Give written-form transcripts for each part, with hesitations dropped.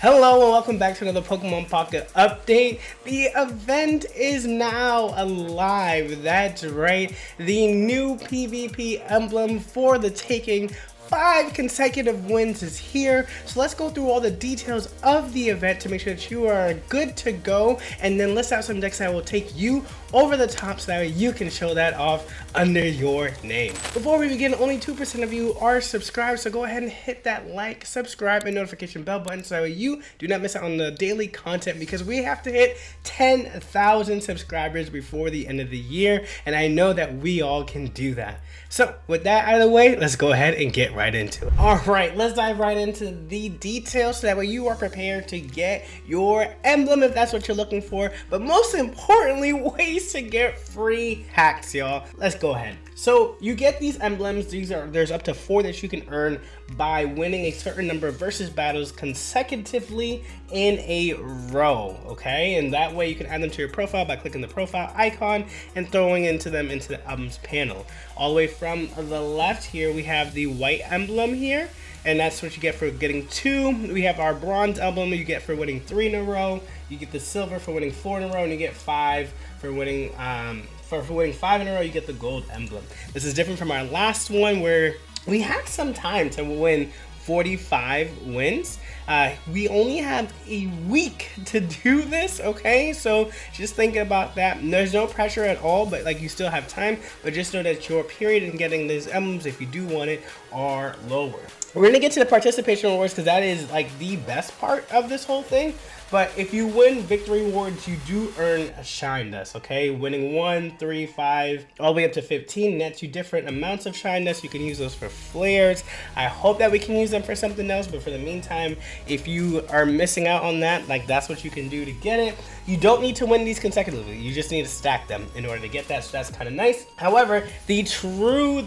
Hello and welcome back to another Pokemon Pocket update. The event is now alive. That's right. The new PvP emblem for the taking. 5 consecutive wins is here. So let's go through all the details of the event to make sure that you are good to go, and then list out some decks that will take you over the top so that way you can show that off under your name. Before we begin, only 2% of you are subscribed, so go ahead and hit that like, subscribe, and notification bell button so that way you do not miss out on the daily content, because we have to hit 10,000 subscribers before the end of the year, and I know that we all can do that. So with that out of the way, let's go ahead and get right into it. All right, let's dive right into the details so that way you are prepared to get your emblem if that's what you're looking for, but most importantly, ways to get free hacks, y'all. Let's go ahead. So you get these emblems. There's up to 4 that you can earn by winning a certain number of versus battles consecutively in a row, okay? And that way you can add them to your profile by clicking the profile icon and throwing them into the emblems panel. All the way from the left here, we have the white emblem here, and that's what you get for getting 2. We have our bronze emblem you get for winning 3 in a row. You get the silver for winning 4 in a row, and you get 5 for winning for winning 5 in a row. You get the gold emblem. This is different from our last one where we had some time to win 45 wins. We only have a week to do this, okay? So just think about that. There's no pressure at all, but like you still have time, but just know that your period in getting these emblems, if you do want it, are lower. We're gonna get to the participation rewards because that is like the best part of this whole thing. But if you win victory rewards, you do earn a shine dust, okay? Winning 1, 3, 5, all the way up to 15 nets you different amounts of shine dust. You can use those for flares. I hope that we can use them for something else, but for the meantime, if you are missing out on that, like that's what you can do to get it. You don't need to win these consecutively. You just need to stack them in order to get that, so that's kind of nice. However, the true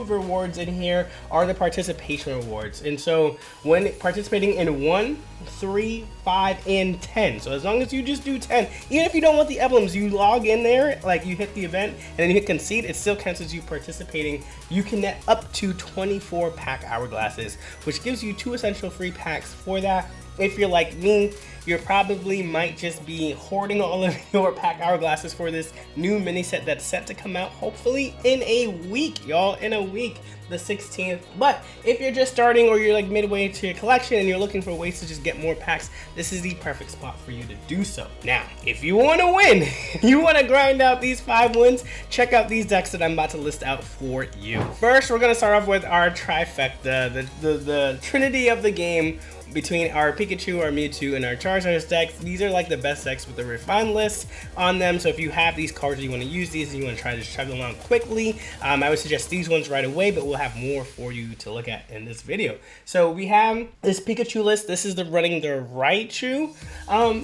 rewards in here are the participation rewards. And so when participating in 1, 3, 5, and 10. So as long as you just do 10, even if you don't want the emblems, you log in there, like you hit the event and then you hit concede, it still counts as you participating. You can net up to 24 pack hourglasses, which gives you 2 essential free packs for that. If you're like me, you probably might just be hoarding all of your pack hourglasses for this new mini set that's set to come out hopefully in a week, y'all, in a week, the 16th. But if you're just starting or you're like midway to your collection and you're looking for ways to just get more packs, this is the perfect spot for you to do so. Now, if you want to win, you want to grind out these 5 wins, check out these decks that I'm about to list out for you. First, we're going to start off with our trifecta, the trinity of the game, between our Pikachu, our Mewtwo, and our Charizard decks. These are like the best decks with the refined list on them. So if you have these cards and you want to use these and you want to try to chug along quickly, I would suggest these ones right away, but we'll have more for you to look at in this video. So we have this Pikachu list. This is running the Raichu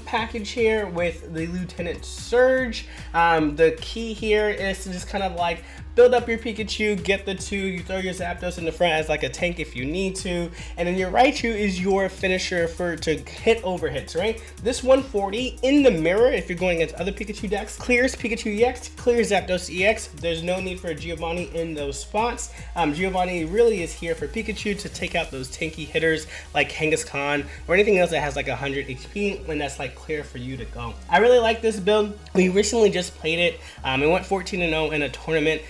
package here with the Lieutenant Surge. The key here is to just kind of like build up your Pikachu, get the 2, you throw your Zapdos in the front as like a tank if you need to, and then your Raichu is your finisher to hit overhits, right? This 140 in the mirror, if you're going against other Pikachu decks, clears Pikachu EX, clears Zapdos EX. There's no need for a Giovanni in those spots. Giovanni really is here for Pikachu to take out those tanky hitters like Kangaskhan or anything else that has like 100 HP, and that's like clear for you to go. I really like this build. We recently just played it. It went 14-0 in a tournament.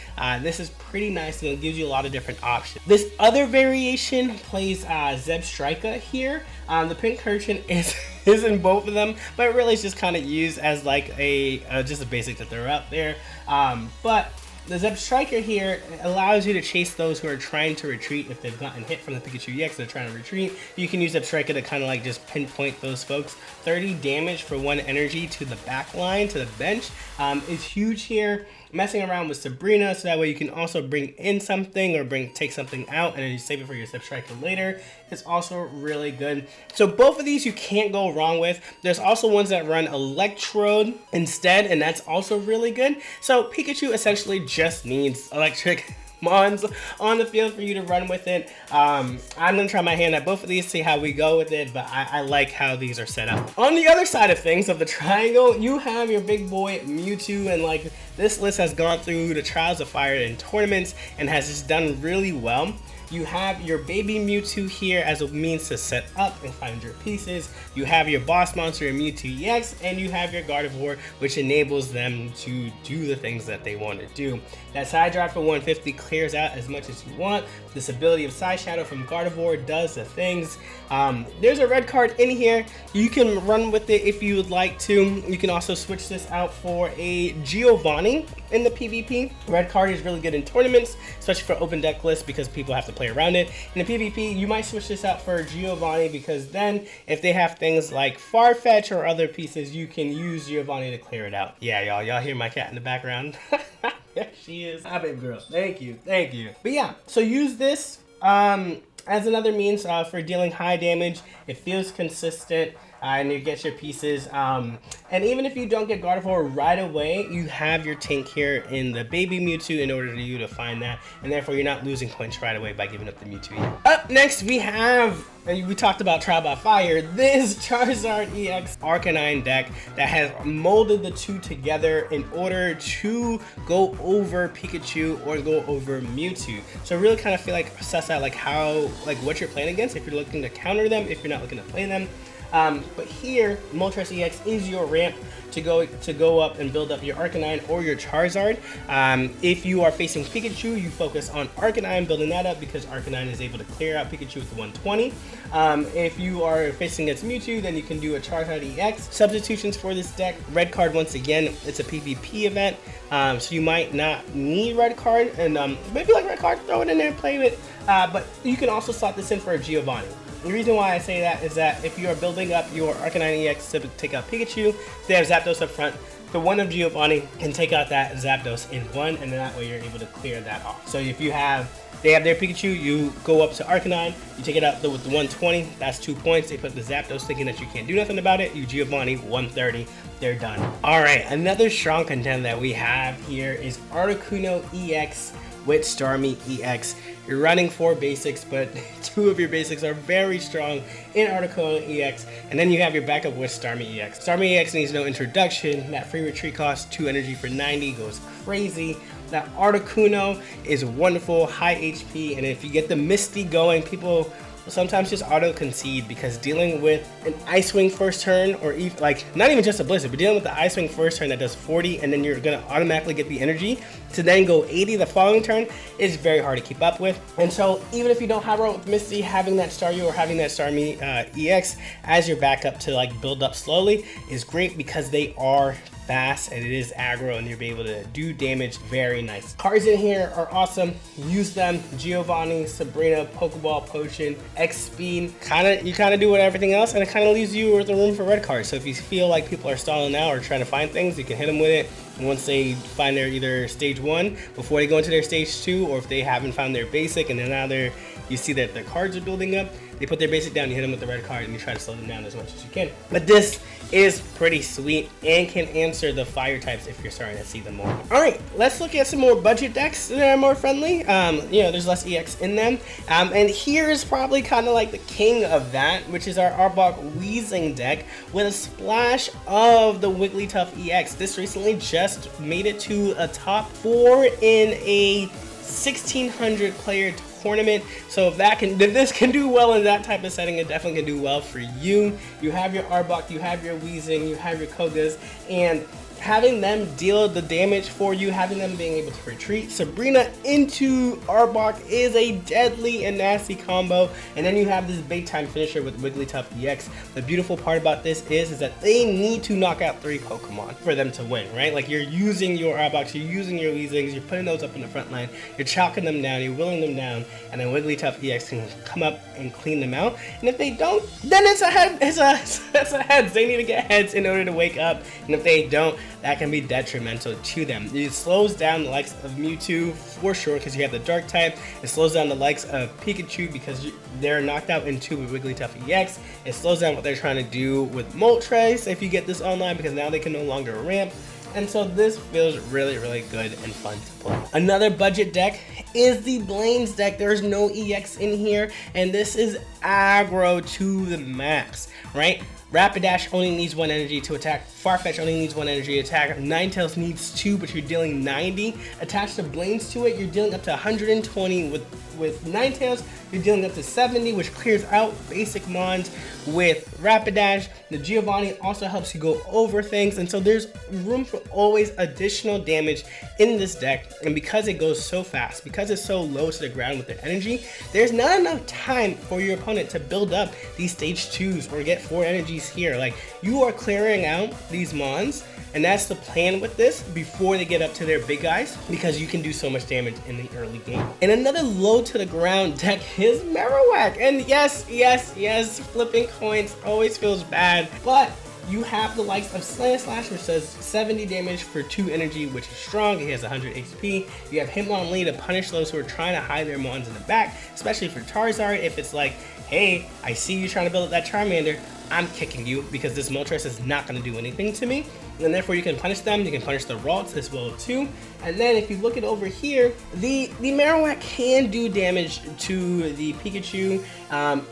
This is pretty nice and it gives you a lot of different options. This other variation plays Zebstrika here. The pink Urchin is in both of them, but really it's just kind of used as like just a basic that they're out there. But the Zebstrika here allows you to chase those who are trying to retreat. If they've gotten hit from the Pikachu EX, they're trying to retreat. You can use Zebstrika to kind of like just pinpoint those folks. 30 damage for 1 energy to the back line, to the bench, is huge here. Messing around with Sabrina, so that way you can also bring in something or take something out and then you save it for your Zebstrika later. It's also really good. So both of these you can't go wrong with. There's also ones that run Electrode instead, and that's also really good. So Pikachu essentially just needs electric Mons on the field for you to run with it. I'm gonna try my hand at both of these, see how we go with it, but I like how these are set up. On the other side of things, of the triangle, you have your big boy Mewtwo, and like this list has gone through the Trials of Fire in tournaments and has just done really well. You have your baby Mewtwo here as a means to set up and find your pieces. You have your boss monster in Mewtwo EX, and you have your Gardevoir, which enables them to do the things that they want to do. That side drop for 150 clears out as much as you want. This ability of Side Shadow from Gardevoir does the things. There's a red card in here. You can run with it if you would like to. You can also switch this out for a Giovanni in the PvP. Red card is really good in tournaments, especially for open deck lists because people have to play around it. In the PvP, you might switch this out for Giovanni because then if they have things like Farfetch or other pieces, you can use Giovanni to clear it out. Yeah, y'all hear my cat in the background? There she is. Hi, baby girl. Thank you. But yeah, so use this as another means for dealing high damage. It feels consistent. And you get your pieces. And even if you don't get Gardevoir right away, you have your tank here in the baby Mewtwo in order for you to find that. And therefore, you're not losing points right away by giving up the Mewtwo here. Up next, we have, and we talked about Trial by Fire, this Charizard EX Arcanine deck that has molded the two together in order to go over Pikachu or go over Mewtwo. So really kind of feel like suss out like how, like what you're playing against, if you're looking to counter them, if you're not looking to play them. But here, Moltres EX is your ramp to go up and build up your Arcanine or your Charizard. If you are facing Pikachu, you focus on Arcanine, building that up because Arcanine is able to clear out Pikachu with the 120. If you are facing against Mewtwo, then you can do a Charizard EX. Substitutions for this deck, red card once again, it's a PvP event, so you might not need red card, and but if you like red card, throw it in there and play with it. But you can also slot this in for a Giovanni. The reason why I say that is that if you are building up your Arcanine EX to take out Pikachu, they have Zapdos up front. The one of Giovanni can take out that Zapdos in one, and then that way you're able to clear that off. So if you have, they have their Pikachu, you go up to Arcanine, you take it out with the 120, that's 2 points. They put the Zapdos thinking that you can't do nothing about it. You Giovanni, 130, they're done. All right, another strong contender that we have here is Articuno EX with Starmie EX. You're running 4 basics, but 2 of your basics are very strong in Articuno EX, and then you have your backup with Starmie EX. Starmie EX needs no introduction. That free retreat costs 2 energy for 90, goes crazy. That Articuno is wonderful, high HP, and if you get the Misty going, people sometimes just auto concede because dealing with an Ice Wing first turn, or even like not even just a Blizzard, but dealing with the Ice Wing first turn that does 40 and then you're gonna automatically get the energy to then go 80 the following turn is very hard to keep up with. And so even if you don't have with Misty, having that Staryu or having that Starmie EX as your backup to like build up slowly is great because they are fast and it is aggro and you'll be able to do damage very nice. Cards in here are awesome. Use them. Giovanni, Sabrina, Pokeball, Potion, X-Speed. You kind of do with everything else, and it kind of leaves you with the room for red cards. So if you feel like people are stalling out or trying to find things, you can hit them with it. And once they find their either stage 1 before they go into their stage 2, or if they haven't found their basic and then now you see that their cards are building up, they put their basic down, you hit them with the red card, and you try to slow them down as much as you can. But this is pretty sweet and can answer the fire types if you're starting to see them more. All right, let's look at some more budget decks that are more friendly. You know, there's less EX in them. And here's probably kind of like the king of that, which is our Arbok Weezing deck with a splash of the Wigglytuff EX. This recently just made it to a top 4 in a 1,600 player tournament. So if this can do well in that type of setting, it definitely can do well for you. You have your Arbok, you have your Weezing, you have your Kogas, and having them deal the damage for you, having them being able to retreat Sabrina into Arbok is a deadly and nasty combo. And then you have this big time finisher with Wigglytuff EX. The beautiful part about this is that they need to knock out 3 Pokemon for them to win, right? Like you're using your Arboks, you're using your Weezings, you're putting those up in the front line, you're chalking them down, you're willing them down, and then Wigglytuff EX can come up and clean them out. And if they don't, then it's a head. It's a heads. They need to get heads in order to wake up. And if they don't, that can be detrimental to them. It slows down the likes of Mewtwo for sure because you have the dark type. It slows down the likes of Pikachu because they're knocked out in 2 with Wigglytuff EX. It slows down what they're trying to do with Moltres if you get this online because now they can no longer ramp. And so this feels really, really good and fun to play. Another budget deck is the Blaine's deck. There's no EX in here, and this is aggro to the max, right? Rapidash only needs 1 energy to attack. Farfetch only needs 1 energy to attack. Ninetales needs 2, but you're dealing 90. Attach the Blains to it, you're dealing up to 120 with Ninetales. You're dealing up to 70, which clears out basic mons with Rapidash. The Giovanni also helps you go over things, and so there's room for always additional damage in this deck. And because it goes so fast, because it's so low to the ground with the energy, there's not enough time for your opponent to build up these stage 2s or get 4 energies here. Like, you are clearing out these mons, and that's the plan with this before they get up to their big guys, because you can do so much damage in the early game. And another low to the ground deck is Marowak. And yes, flipping coins always feels bad, but you have the likes of Slash, which does 70 damage for 2 energy, which is strong. He has 100 HP. You have Hitmonlee to punish those who are trying to hide their mons in the back, especially for Charizard. If it's like, hey, I see you trying to build up that Charmander, I'm kicking you because this Moltres is not going to do anything to me. And therefore you can punish them, you can punish the Ralts as well too. And then if you look at over here, the Marowak can do damage to the Pikachu.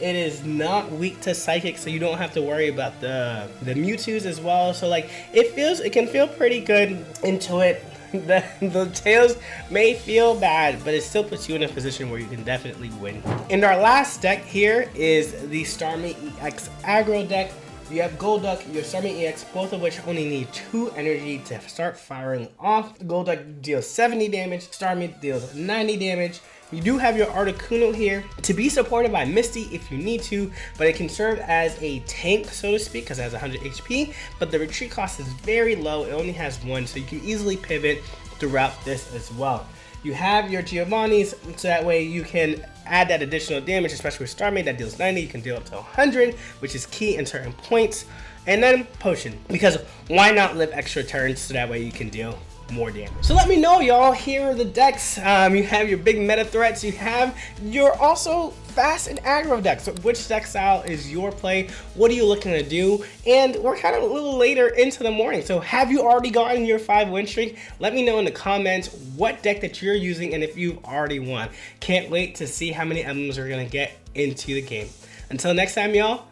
It is not weak to Psychic, so you don't have to worry about the Mewtwo's as well. So like, it can feel pretty good into it. The tails may feel bad, but it still puts you in a position where you can definitely win. And our last deck here is the Starmie EX aggro deck. You have Golduck, you have Starmie EX, both of which only need 2 energy to start firing off. Golduck deals 70 damage, Starmie deals 90 damage. You do have your Articuno here to be supported by Misty if you need to, but it can serve as a tank, so to speak, because it has 100 HP, but the retreat cost is very low. It only has 1, so you can easily pivot throughout this as well. You have your Giovannis, so that way you can add that additional damage, especially with Starmie that deals 90. You can deal up to 100, which is key in certain points. And then Potion, because why not live extra turns so that way you can deal more damage. So let me know, y'all. Here are the decks. You have your big meta threats. You have your also fast and aggro decks. So which deck style is your play? What are you looking to do? And we're kind of a little later into the morning, so have you already gotten your 5-win streak? Let me know in the comments what deck that you're using and if you've already won. Can't wait to see how many emblems we're gonna get into the game. Until next time, y'all,